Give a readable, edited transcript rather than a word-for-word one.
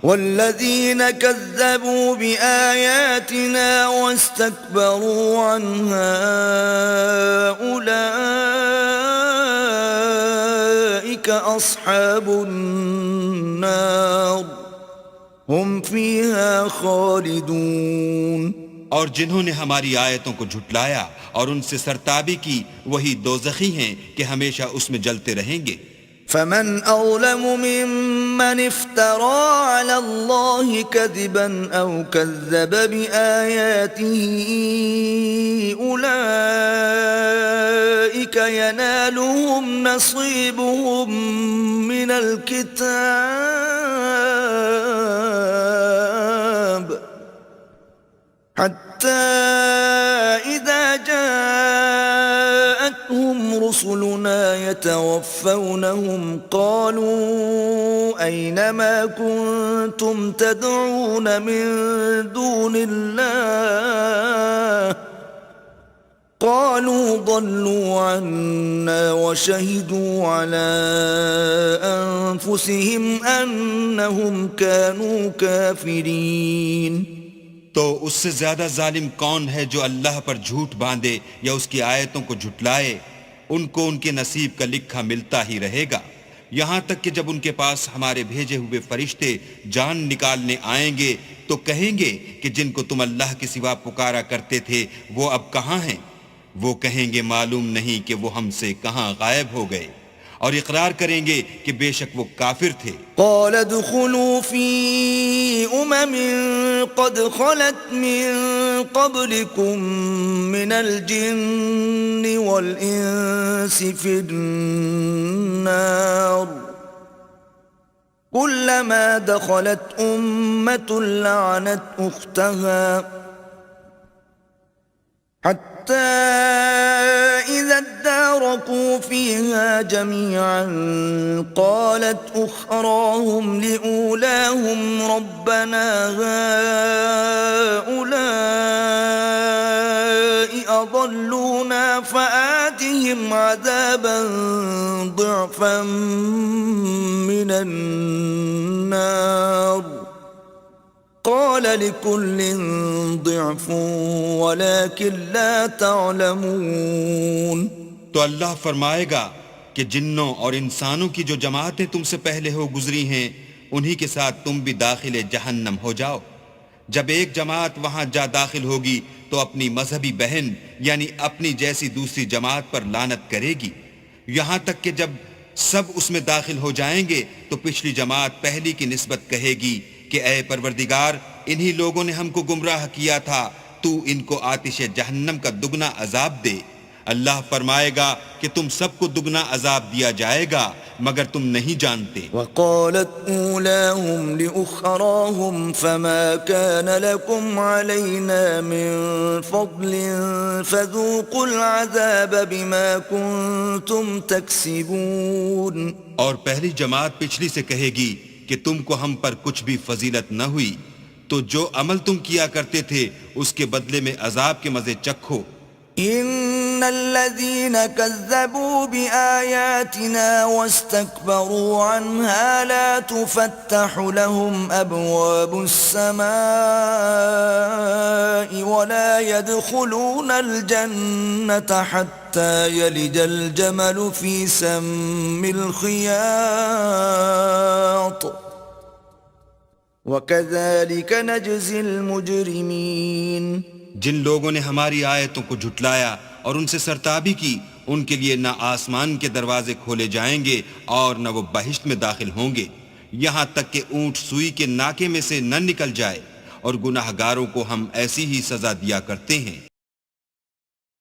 वल्लज़ीन कज़्ज़बू बिआयातिना वस्तकबरू अन्हा उलाइक अस्हाबुन नार हुम फ़ीहा खालिदून। और जिन्होंने हमारी आयतों को झुटलाया और उनसे सरताबी की वही दोज़खी हैं कि हमेशा उसमें जलते रहेंगे। फमन अज़लमु मिम्मन इफ्तरा अला अल्लाहि कज़िबन औ कज़्ज़ब बिआयातिही उलाइक यनालुहुम नसीबुहुम मिनल किताब हत्ता इज़ा जाअतहुम रुसुलुना यतवफ़्फ़ौनहुम क़ालू अय्न मा कुन्तुम तदऊन मिन दूनिल्लाह क़ालू ضلوا عنا وشهدوا على أنفسهم أنهم كانوا كافرين। तो उससे ज्यादा जालिम कौन है जो अल्लाह पर झूठ बांधे या उसकी आयतों को झुटलाए। उनको उनके नसीब का लिखा मिलता ही रहेगा, यहाँ तक कि जब उनके पास हमारे भेजे हुए फरिश्ते जान निकालने आएंगे तो कहेंगे कि जिनको तुम अल्लाह के सिवा पुकारा करते थे वो अब कहाँ हैं। वो कहेंगे मालूम नहीं कि वो हमसे कहाँ गायब हो गए, और इकरार करेंगे कि बेशक वो काफिर थे। क़ाल दुख़ुलू फ़ी उममिन क़द ख़लत मिन क़ब्लिकुम मिनल जिन्नि वल इंसि फ़िन्नार कुल्लमा दख़लत उम्मतुन लअनत उख़्तहा حتى إذا اداركوا فيها جميعا قالت أخراهم لأولاهم ربنا هؤلاء أضلونا فآتهم عذابا ضعفا من النار قال لكل ضعف ولكن لا تعلمون। तो अल्लाह फरमाएगा कि जिन्नों और इंसानों की जो जमातें तुमसे पहले हो गुजरी हैं उन्हीं के साथ तुम भी दाखिले जहन्नम हो जाओ। जब एक जमात वहां जा दाखिल होगी तो अपनी मजहबी बहन यानी अपनी जैसी दूसरी जमात पर लानत करेगी, यहाँ तक कि जब सब उसमें दाखिल हो जाएंगे तो पिछली जमात पहली की निस्बत कहेगी कि ऐ परवरदिगार, इन्हीं लोगों ने हमको गुमराह किया था, तू इनको आतिश जहन्नम का दुगना अजाब दे। अल्लाह फरमाएगा कि तुम सबको दुगना अजाब दिया जाएगा मगर तुम नहीं जानते। वक़ालत ऊलाहुम लिउख़राहुम फमा कान लकुम अलैना मिन फ़ज़लिन फ़ज़ूक़ुल अज़ाब बिमा कुन्तुम तक्सिबून। और पहली जमात पिछली से कहेगी कि तुमको हम पर कुछ भी फजीलत न हुई, तो जो अमल तुम किया करते थे उसके बदले में अजाब के मजे चखो। इन्नल्लज़ीन कज़्ज़बू बिआयातिना वस्तकबरू अन्हा ला तुफ़त्तहु लहुम अब्वाबुस समाई वला यदखुलूनल जन्नता हत्ता यलिजल जमलु फी सम्मिल ख़ियात वकज़ालिक नजज़िल मुजरिमीन। जिन लोगों ने हमारी आयतों को झुटलाया और उनसे सरताबी की, उनके लिए न आसमान के दरवाजे खोले जाएंगे और न वो बहिश्त में दाखिल होंगे, यहाँ तक कि ऊंट सुई के नाके में से न निकल जाए, और गुनाहगारों को हम ऐसी ही सजा दिया करते हैं।